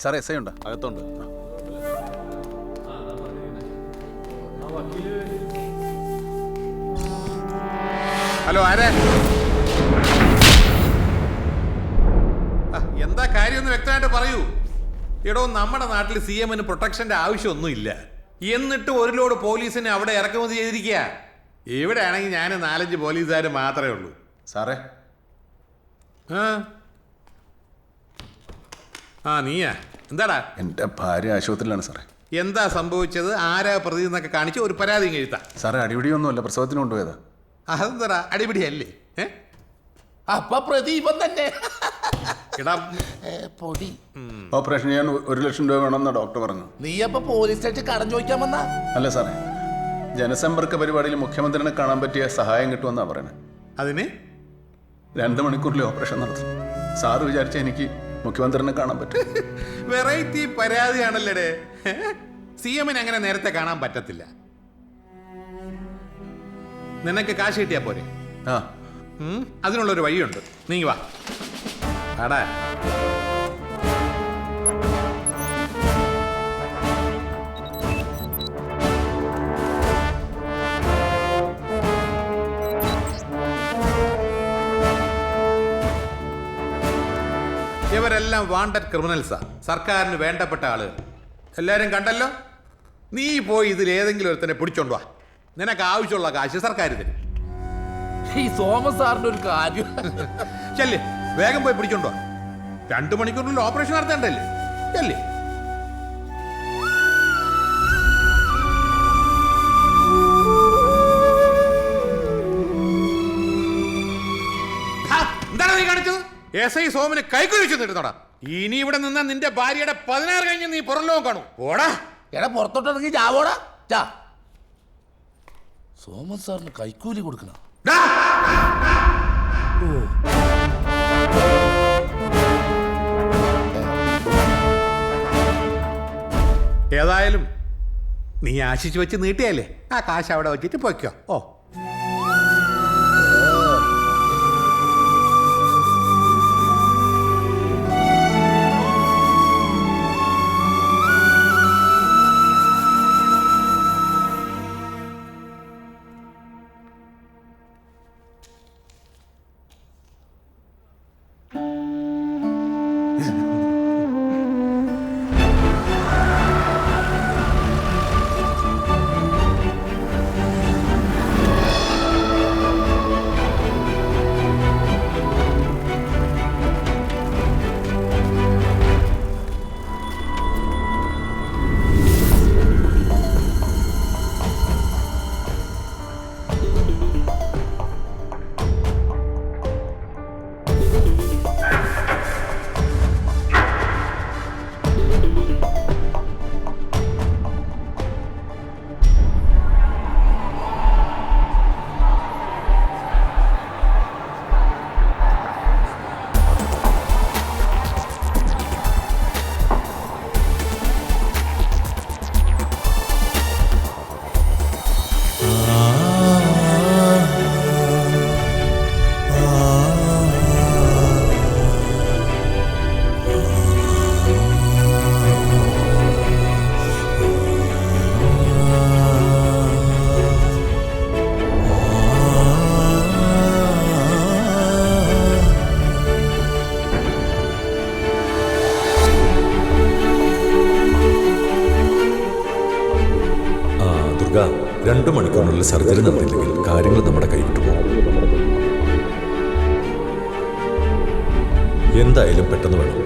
സാറേ S I ഉണ്ടോ? അകത്തുണ്ട്. ഹലോ, ആരാ? എന്താ കാര്യമൊന്ന് വ്യക്തമായിട്ട് പറയൂ. എടോ, നമ്മുടെ നാട്ടിൽ CM-ന് പ്രൊട്ടക്ഷന്റെ ആവശ്യമൊന്നുമില്ല. എന്നിട്ട് ഒരു ലോഡ് പോലീസിനെ അവിടെ ഇറക്കുമതി ചെയ്തിരിക്കുക. ഇവിടെ ആണെങ്കിൽ ഞാൻ 4-5 പോലീസുകാർ മാത്രമേ ഉള്ളൂ. സാറേ നീയാ? എന്താടാ? എൻ്റെ ഭാര്യ ആശുപത്രിയിലാണ് സാറേ. എന്താ സംഭവിച്ചത്? ആരാ പ്രതി എന്നൊക്കെ കാണിച്ച് ഒരു പരാതി എഴുതാം. സാറേ അടിപിടിയൊന്നുമല്ല, പ്രസവത്തിന് കൊണ്ടുപോയതാ. അതെന്താ അടിപിടിയല്ലേ? അപ്പൊ പ്രതി ഇവൻ തന്നെ. പൊടി. ഓപ്പറേഷൻ ചെയ്യാൻ 1 ലക്ഷം രൂപ വേണമെന്നാ ഡോക്ടർ പറഞ്ഞു. നീ അപ്പൊ പോലീസ് സ്റ്റേഷൻ കടം ചോദിക്കാൻ വന്നാ? അല്ല സാറേ, ജനസമ്പർക്ക പരിപാടിയിൽ മുഖ്യമന്ത്രിനെ കാണാൻ പറ്റിയ സഹായം കിട്ടുമെന്നാ പറയണേ. അതിന് 2 മണിക്കൂറിൽ ഓപ്പറേഷൻ നടത്തും. സാറ് വിചാരിച്ച എനിക്ക് മുഖ്യമന്ത്രിനെ കാണാൻ പറ്റും. വെറൈറ്റി പരാതിയാണല്ലേ. CM-ന് അങ്ങനെ നേരത്തെ കാണാൻ പറ്റത്തില്ല. നിനക്ക് കാശ് കിട്ടിയാ പോരെ? അതിനുള്ളൊരു വഴിയുണ്ട്. നീ വാ. ആടാ, ഇവരെല്ലാം വാണ്ടഡ് ക്രിമിനൽസാ, സർക്കാരിന് വേണ്ടപ്പെട്ട ആളുകൾ. എല്ലാവരും കണ്ടല്ലോ. നീ പോയി ഇതിലേതെങ്കിലും ഒരുത്തനെ പിടിച്ചോണ്ട് വാ. നിനക്ക് ആവശ്യമുള്ള കാശ് സർക്കാർ തരും. ഈ സോമൻ സാറിന്റെ ഒരു കാര്യം. ചെല്ലേ, വേഗം പോയി പിടിച്ചോണ്ടോ. 2 മണിക്കൂറിനുള്ളിൽ ഓപ്പറേഷൻ നടത്തേണ്ടല്ലേ? ചെല്ലേ. എന്താണ് നീ കാണിച്ചത്? SI സോമന് കൈക്കുഴി വെച്ച് നിരുന്നോടാ. ഇനി ഇവിടെ നിന്നാ നിന്റെ ഭാര്യയുടെ 16 കഴിഞ്ഞ് നീ പുറം ലോകം കാണൂ. ഓടാ. എടാ, പുറത്തോട്ടിറങ്ങി ചാവോടാ. ചാ. സോമൻ സാറിന് കൈക്കൂലി കൊടുക്കണം. ഏതായാലും നീ ആശിച്ചു വെച്ച് നീട്ടിയല്ലേ, ആ കാശ് അവിടെ വെച്ചിട്ട് പൊയ്ക്കോ. ഓ, ദുർഗ, 2 മണിക്കൂറിനുള്ളിൽ സർജറി നടന്നില്ലെങ്കിൽ കാര്യങ്ങൾ നമ്മുടെ കൈവിട്ടു പോകും. എന്തായാലും പെട്ടെന്ന് വേണം.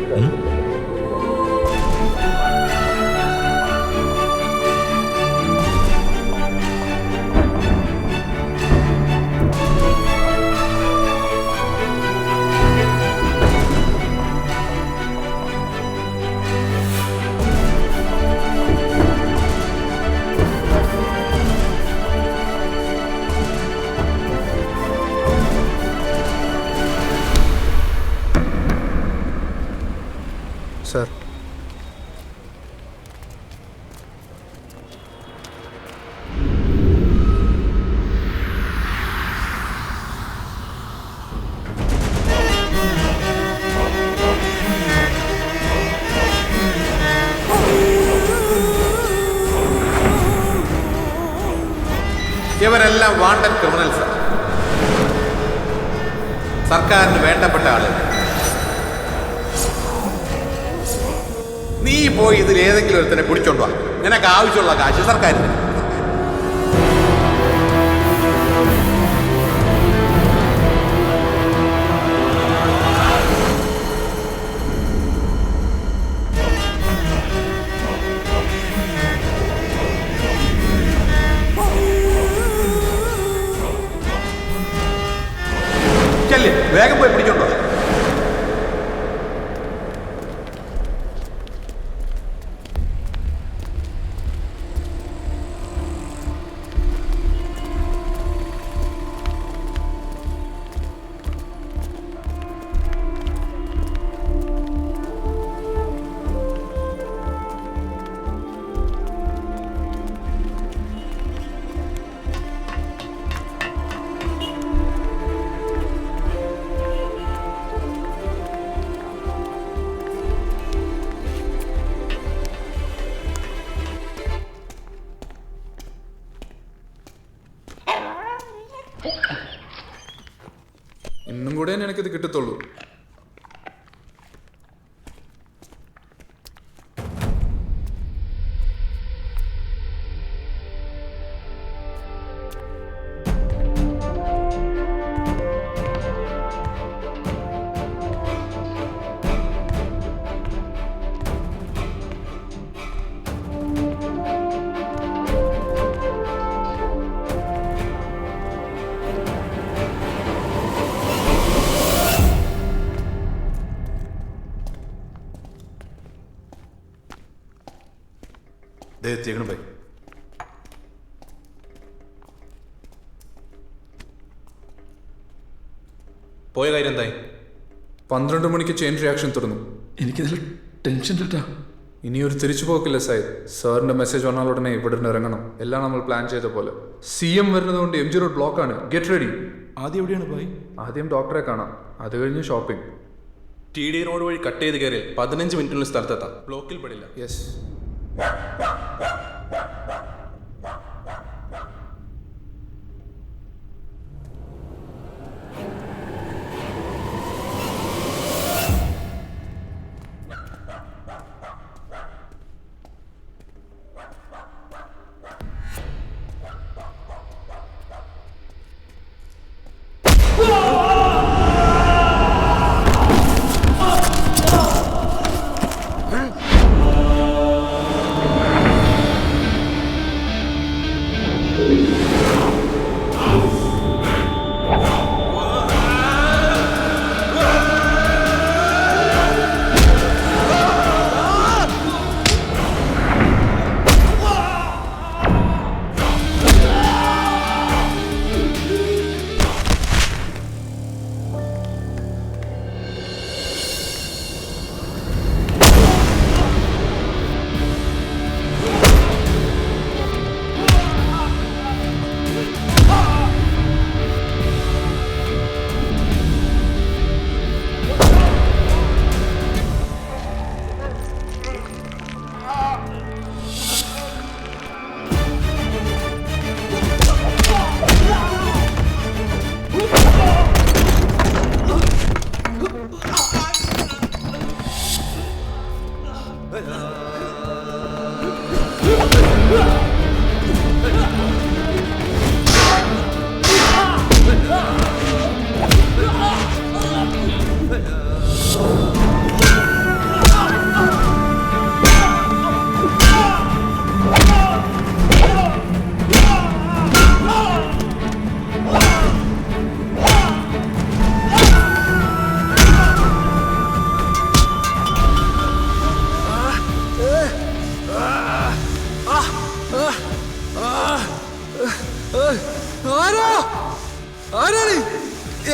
ഇവരെല്ലാം വാണ്ടഡ് ക്രിമിനൽസ്, സർക്കാരിന് വേണ്ടപ്പെട്ട ആളുകൾ. നീ പോയി ഇതിൽ ഏതെങ്കിലും ഒരുത്തനെ പിടിച്ചോണ്ടോ, നിനക്ക് ആവശ്യമുള്ള കാശ് സർക്കാരിന്. വേഗം പോയി പിടിച്ചോണ്ടോ. ഇന്നും കൂടെ എനിക്കിത് കിട്ടത്തുള്ളൂ. എത്തിയേക്കണം പോയി. പോയ കാര്യം എന്തായി? 12 മണിക്ക് ചെയിൻ റിയാക്ഷൻ തുറന്നു. എനിക്കിതിൽ ടെൻഷൻ ഇട്ടാ. ഇനിയൊരു തിരിച്ചു പോക്കില്ല സായി. സാറിന്റെ മെസ്സേജ് വന്നാൽ ഉടനെ ഇവിടെ നിന്ന് ഇറങ്ങണം. എല്ലാം നമ്മൾ പ്ലാൻ ചെയ്ത പോലെ. CM വരുന്നത് കൊണ്ട് MG റോഡ് ബ്ലോക്കാണ്. Get ready. ആദ്യം എവിടെയാണ് പോയി? ആദ്യം ഡോക്ടറെ കാണാം, അത് കഴിഞ്ഞ് ഷോപ്പിംഗ്. TD റോഡ് വഴി കട്ട് ചെയ്ത് കയറി 15 മിനിറ്റിനുള്ളിൽ സ്ഥലത്തെത്താം. ബ്ലോക്കിൽ പെടില്ല. യെസ്.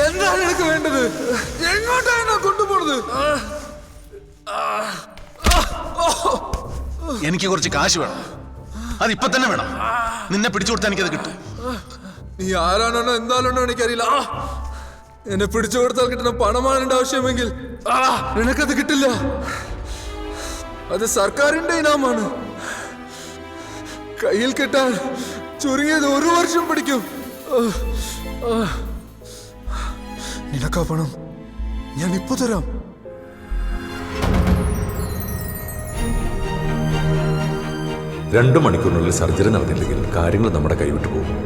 എന്താണ് എനിക്ക് വേണ്ടത്? എങ്ങോട്ടാണ് കൊണ്ടുപോണത്? എനിക്ക് കുറച്ച് കാശ് വേണം, അതിപ്പോ തന്നെ വേണം. നിന്നെ പിടിച്ചു കൊടുത്താൽ എനിക്കത് കിട്ടും. നീ ആരാണോ എന്താണോ എനിക്കറിയില്ല. എന്നെ പിടിച്ചു കൊടുത്താൽ കിട്ടുന്ന പണമാണ് എന്റെ ആവശ്യമെങ്കിൽ നിനക്കത് കിട്ടില്ല. അത് സർക്കാരിന്റെ ഇനാമാണ്. കയ്യിൽ കിട്ടാൻ ചുരുങ്ങിയത് 1 വർഷം പിടിക്കും. നിനക്കാ പണം ഞാൻ ഇപ്പൊ തരാം. രണ്ട് മണിക്കൂറിനുള്ളിൽ സർജറി നടന്നില്ലെങ്കിൽ കാര്യങ്ങൾ നമ്മുടെ കൈവിട്ടു പോകും.